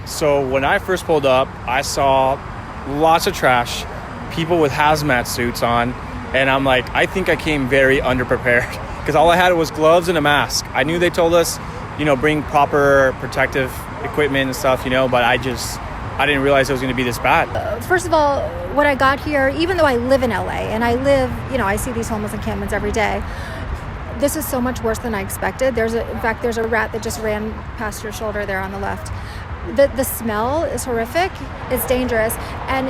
So when I first pulled up, I saw lots of trash, people with hazmat suits on, and I'm like, I think I came very underprepared because all I had was gloves and a mask. I knew they told us, bring proper protective equipment and stuff, but I didn't realize it was going to be this bad. First of all, when I got here, even though I live in LA and I see these homeless encampments every day, this is so much worse than I expected. In fact, there's a rat that just ran past your shoulder there on the left. The smell is horrific. It's dangerous, and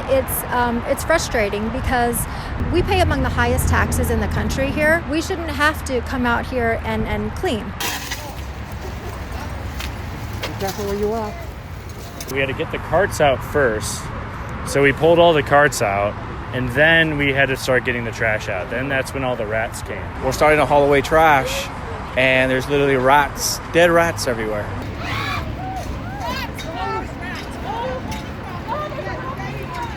it's frustrating because we pay among the highest taxes in the country here. We shouldn't have to come out here and clean. Be careful where you walk. We had to get the carts out first, so we pulled all the carts out, and then we had to start getting the trash out. Then that's when all the rats came. We're starting to haul away trash, and there's literally dead rats everywhere.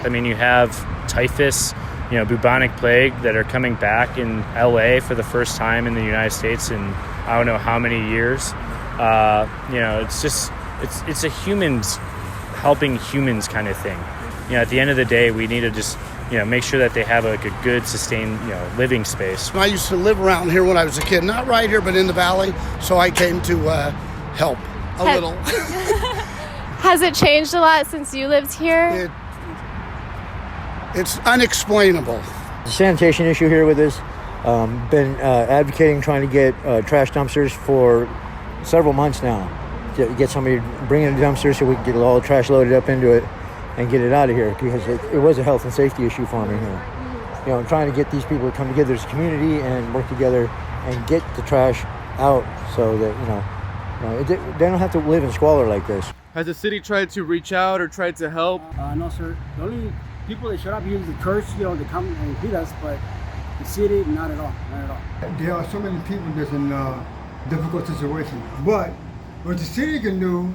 I mean, you have typhus, bubonic plague that are coming back in LA for the first time in the United States in I don't know how many years. It's a humans helping humans kind of thing. At the end of the day, we need to just make sure that they have a good sustained living space. I used to live around here when I was a kid, not right here, but in the valley. So I came to help a little. Has it changed a lot since you lived here? It's unexplainable. The sanitation issue here with this. Been advocating trying to get trash dumpsters for several months now. To get somebody to bring in a dumpster so we can get all the trash loaded up into it and get it out of here, because it was a health and safety issue for me here. I'm trying to get these people to come together as a community and work together and get the trash out so that they don't have to live in squalor like this. Has the city tried to reach out or tried to help? No, sir. The only people that showed up here is the church. They come and feed us, but the city, not at all. There are so many people that's in difficult situations, but what the city can do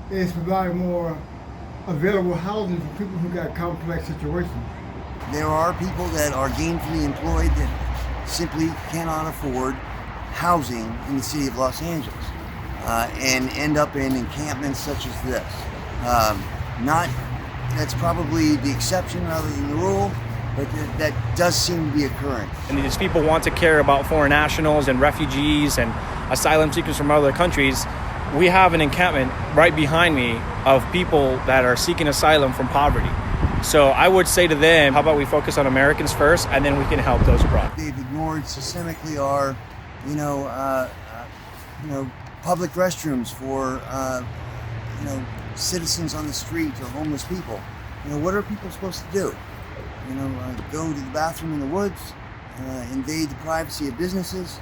is provide more available housing for people who got complex situations. There are people that are gainfully employed that simply cannot afford housing in the city of Los Angeles and end up in encampments such as this. That's probably the exception rather than the rule, but that does seem to be occurring. And these people want to care about foreign nationals and refugees and asylum seekers from other countries. We have an encampment right behind me of people that are seeking asylum from poverty. So I would say to them, how about we focus on Americans first, and then we can help those abroad. They've ignored systemically our, public restrooms for, citizens on the street or homeless people. What are people supposed to do? Go to the bathroom in the woods, invade the privacy of businesses,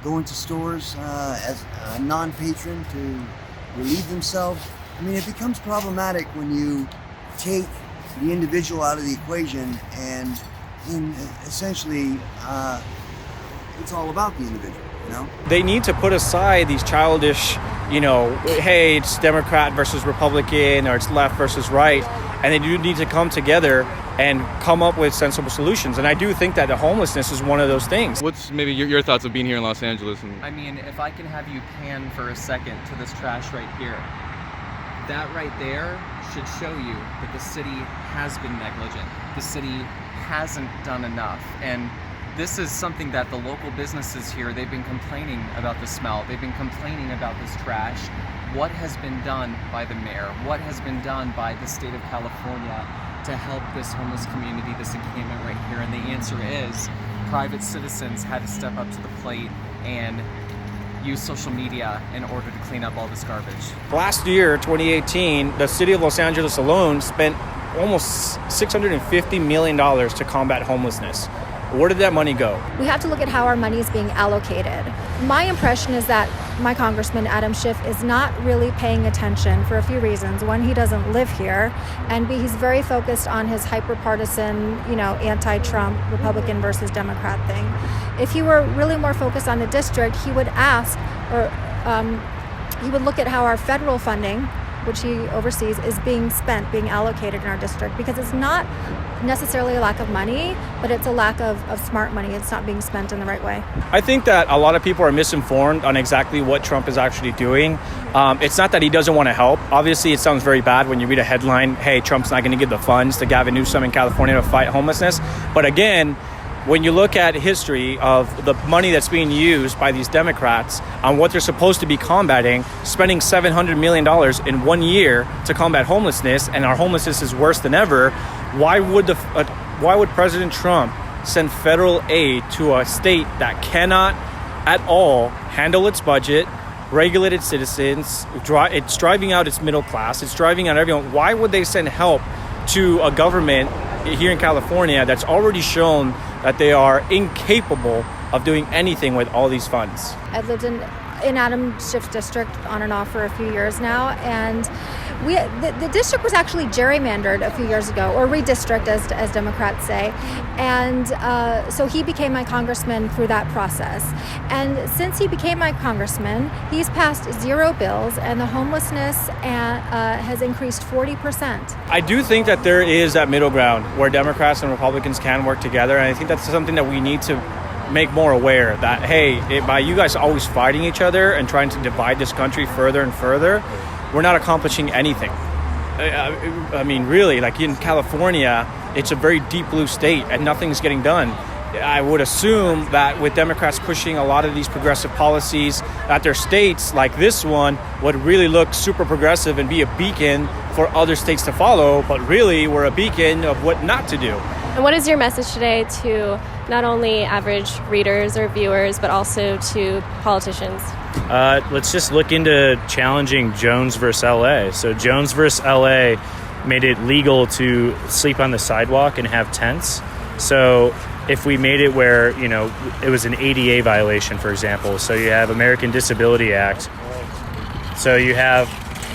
go into stores as a non-patron to relieve themselves. It becomes problematic when you take the individual out of the equation and essentially it's all about the individual, They need to put aside these childish, hey, it's Democrat versus Republican or it's left versus right, and they do need to come together and come up with sensible solutions. And I do think that the homelessness is one of those things. What's maybe your thoughts of being here in Los Angeles? If I can have you pan for a second to this trash right here, that right there should show you that the city has been negligent. The city hasn't done enough. And this is something that the local businesses here, they've been complaining about the smell. They've been complaining about this trash. What has been done by the mayor? What has been done by the state of California to help this homeless community, this encampment right here? And the answer is private citizens had to step up to the plate and use social media in order to clean up all this garbage. Last year, 2018, the city of Los Angeles alone spent almost $650 million to combat homelessness. Where did that money go? We have to look at how our money is being allocated. My impression is that my congressman, Adam Schiff, is not really paying attention for a few reasons. One, he doesn't live here, and B, he's very focused on his hyper-partisan, anti-Trump, Republican versus Democrat thing. If he were really more focused on the district, he would ask, or he would look at how our federal funding, which he oversees, is being spent, being allocated in our district, because it's not necessarily a lack of money, but it's a lack of smart money. It's not being spent in the right way. I think that a lot of people are misinformed on exactly what Trump is actually doing. It's not that he doesn't want to help. Obviously, it sounds very bad when you read a headline, hey, Trump's not going to give the funds to Gavin Newsom in California to fight homelessness. But again, when you look at history of the money that's being used by these Democrats on what they're supposed to be combating, spending $700 million in 1 year to combat homelessness, and our homelessness is worse than ever, why would President Trump send federal aid to a state that cannot at all handle its budget, regulate its citizens, it's driving out its middle class, it's driving out everyone? Why would they send help to a government here in California that's already shown that they are incapable of doing anything with all these funds? I've lived in Adam Schiff's district on and off for a few years now, and the district was actually gerrymandered a few years ago, or redistricted as Democrats say, and so he became my congressman through that process. And since he became my congressman, he's passed 0 bills, and the homelessness has increased 40%. I do think that there is that middle ground where Democrats and Republicans can work together, and I think that's something that we need to make more aware that, hey, by you guys always fighting each other and trying to divide this country further and further, we're not accomplishing anything. I mean, really, like in California, it's a very deep blue state and nothing's getting done. I would assume that with Democrats pushing a lot of these progressive policies, that their states like this one would really look super progressive and be a beacon for other states to follow, but really we're a beacon of what not to do. And what is your message today to not only average readers or viewers, but also to politicians? Let's just look into challenging Jones versus LA. So Jones versus LA made it legal to sleep on the sidewalk and have tents. So if we made it where, you know, it was an ADA violation, for example, so you have American Disability Act. So you have,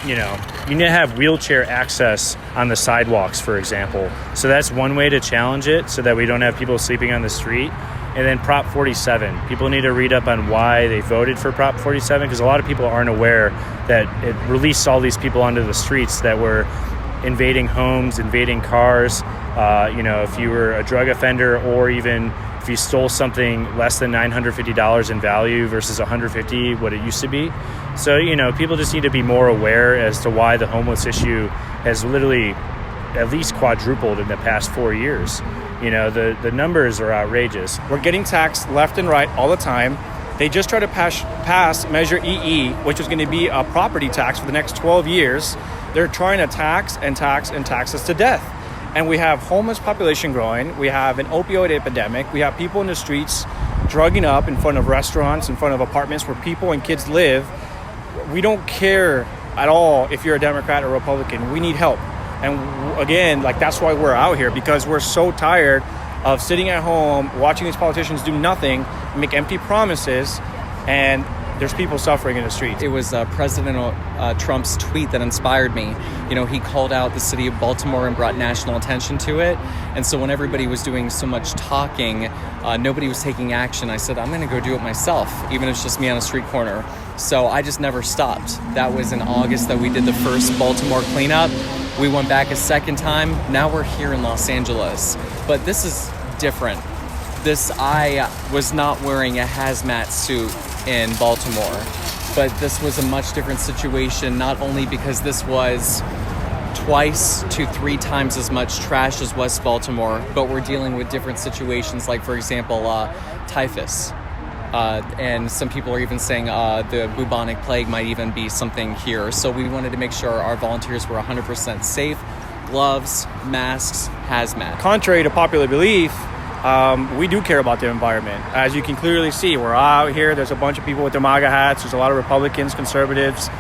you know, you need to have wheelchair access on the sidewalks, for example. So that's one way to challenge it so that we don't have people sleeping on the street. And then Prop 47. People need to read up on why they voted for Prop 47, because a lot of people aren't aware that it released all these people onto the streets that were invading homes, invading cars. You know, if you were a drug offender, or even if you stole something less than $950 in value versus $150 what it used to be. So, you know, people just need to be more aware as to why the homeless issue has literally at least quadrupled in the past 4 years. You know, the numbers are outrageous. We're getting taxed left and right all the time. They just tried to pass Measure EE, which is going to be a property tax for the next 12 years. They're trying to tax us to death. And we have homeless population growing. We have an opioid epidemic. We have people in the streets drugging up in front of restaurants, in front of apartments where people and kids live. We don't care at all if you're a Democrat or Republican. We need help. And again, like, that's why we're out here, because we're so tired of sitting at home, watching these politicians do nothing, make empty promises, and there's people suffering in the streets. It was President Trump's tweet that inspired me. You know, he called out the city of Baltimore and brought national attention to it. And so when everybody was doing so much talking, nobody was taking action. I said, I'm going to go do it myself, even if it's just me on a street corner. So I just never stopped. That was in August that we did the first Baltimore cleanup. We went back a second time. Now we're here in Los Angeles. But this is different. I was not wearing a hazmat suit in Baltimore, but this was a much different situation, not only because this was twice to 3 times as much trash as West Baltimore, but we're dealing with different situations, like, for example, typhus. And some people are even saying the bubonic plague might even be something here. So we wanted to make sure our volunteers were 100% safe. Gloves, masks, hazmat. Contrary to popular belief, we do care about the environment. As you can clearly see, we're out here. There's a bunch of people with their MAGA hats. There's a lot of Republicans, conservatives,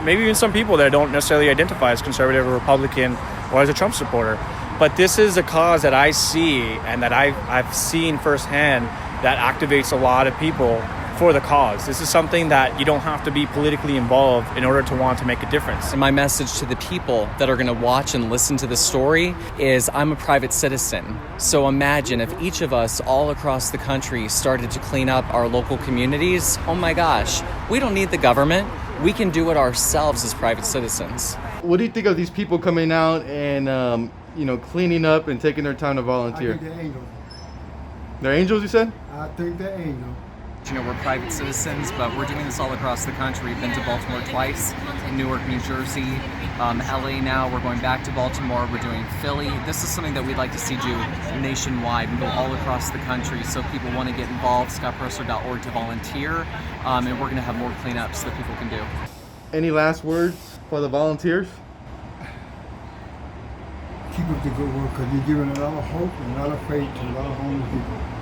maybe even some people that don't necessarily identify as conservative or Republican or as a Trump supporter. But this is a cause that I see and that I've seen firsthand that activates a lot of people for the cause. This is something that you don't have to be politically involved in order to want to make a difference. And my message to the people that are going to watch and listen to this story is, I'm a private citizen. So imagine if each of us all across the country started to clean up our local communities. Oh my gosh, we don't need the government. We can do it ourselves as private citizens. What do you think of these people coming out and you know, cleaning up and taking their time to I volunteer? think they're angels. They're angels, you said? I think they're angels. You know, we're private citizens, but we're doing this all across the country. We've been to Baltimore twice, Newark, New Jersey, LA now. We're going back to Baltimore. We're doing Philly. This is something that we'd like to see do nationwide and go all across the country. So if people want to get involved, scottpresler.org to volunteer, and we're going to have more cleanups that people can do. Any last words for the volunteers? Keep up the good work because you're giving a lot of hope and a lot of faith to a lot of homeless people.